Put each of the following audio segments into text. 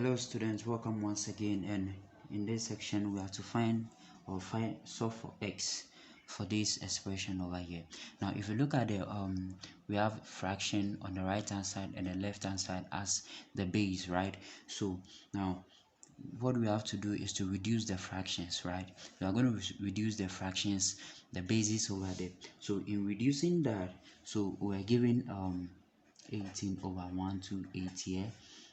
Hello students, welcome once again, and in this section we have to solve for x for this expression over here. Now if you look at the we have fraction on the right hand side and the left hand side as the base, right? So now what we have to do is to reduce the fractions, right? We are going to reduce the fractions, the bases over there. So in reducing that, so we're given 18 over 1 to 8 here.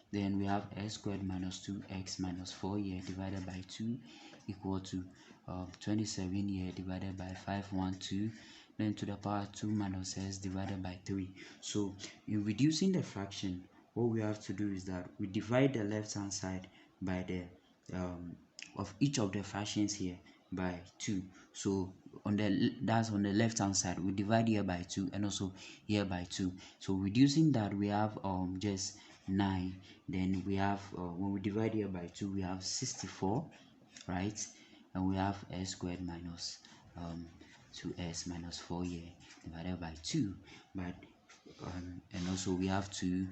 Then we have x squared minus 2x minus 4 here divided by 2 equal to 27 here divided by 512, then to the power 2 minus s divided by 3. So in reducing the fraction, what we have to do is that we divide the left hand side by the of each of the fractions here by 2. So that's on the left hand side, we divide here by 2 and also here by 2. So reducing that, we have just 9. Then we have when we divide here by 2, we have 64, right? And we have s squared minus 2s minus 4 here divided by 2. But and also we have 2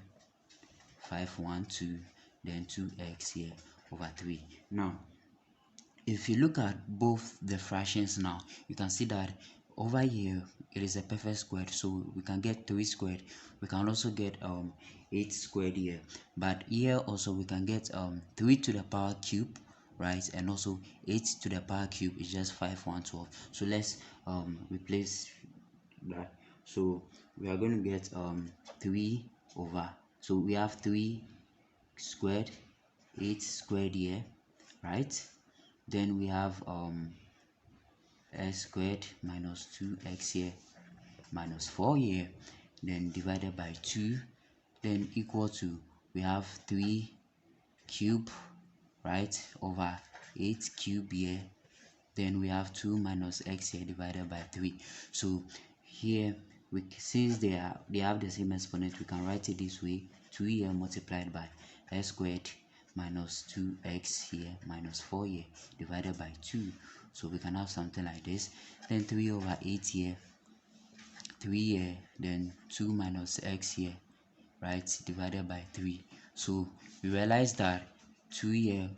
512, then 2x here over 3. Now if you look at both the fractions, now you can see that over here it is a perfect square, so we can get 3 squared. We can also get 8 squared here, but here also we can get 3 to the power cube, right? And also 8 to the power cube is just 512. So let's replace that. So we are going to get 3 over, so we have 3 squared, 8 squared here, right? Then we have s squared minus 2x here minus 4 here, then divided by 2, then equal to, we have 3 cube, right, over 8 cube here, then we have 2 minus x here divided by 3. So here since they have the same exponent, we can write it this way: 2 here multiplied by s squared minus 2x here minus 4 here divided by 2. So we can have something like this. Then 3 over 8 here, 3 here, then 2 minus x here, right, divided by 3. So we realize that 2 here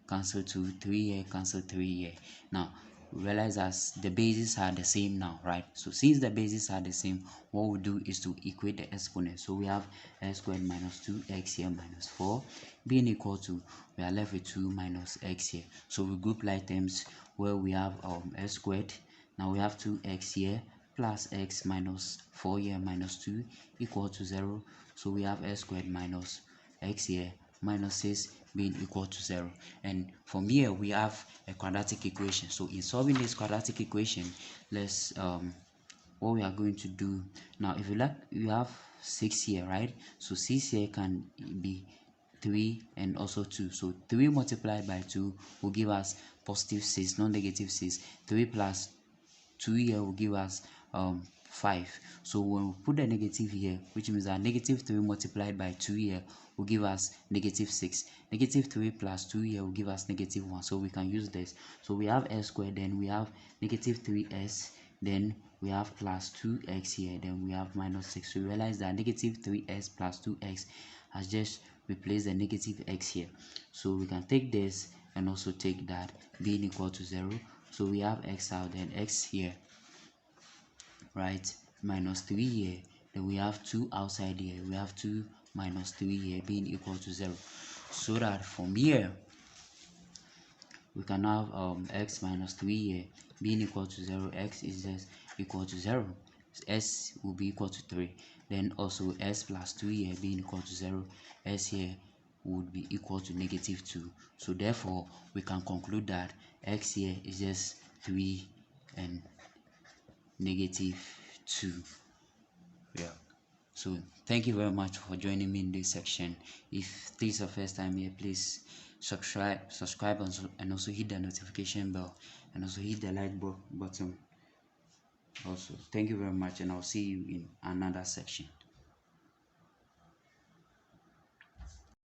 cancel 2, 3 here cancel 3 here. Now we realize as the bases are the same now, right? So since the bases are the same, what we do is to equate the exponent. So we have s squared minus 2x here minus 4 being equal to, we are left with 2 minus x here. So we group like terms where we have s squared. Now we have 2x here plus x minus 4 here minus 2 equal to 0. So we have s squared minus x here minus 6 being equal to 0. And from here we have a quadratic equation. So in solving this quadratic equation, let's what we are going to do now, if you like, you have 6 here, right? So 6 here can be 3 and also 2. So 3 multiplied by 2 will give us positive 6, non-negative 6. 3 plus 2 here will give us 5. So when we put the negative here, which means that negative 3 multiplied by 2 here will give us negative 6. Negative 3 plus 2 here will give us negative 1. So we can use this. So we have s squared, then we have negative 3s, then we have plus 2x here, then we have minus 6. So we realize that negative 3s plus 2x has just replaced the negative x here. So we can take this and also take that being equal to 0. So we have x out, then x here, right, minus 3 here, then we have 2 outside here, we have 2 minus 3 here being equal to 0. So that from here we can have x minus 3 here being equal to 0. X is just equal to 0, s will be equal to 3. Then also s plus 2 here being equal to 0, s here would be equal to negative 2. So therefore we can conclude that x here is just 3 and negative 2. Yeah. So thank you very much for joining me in this section. If this is your first time here, please subscribe and also hit the notification bell and also hit the like button also. Thank you very much, and I'll see you in another section.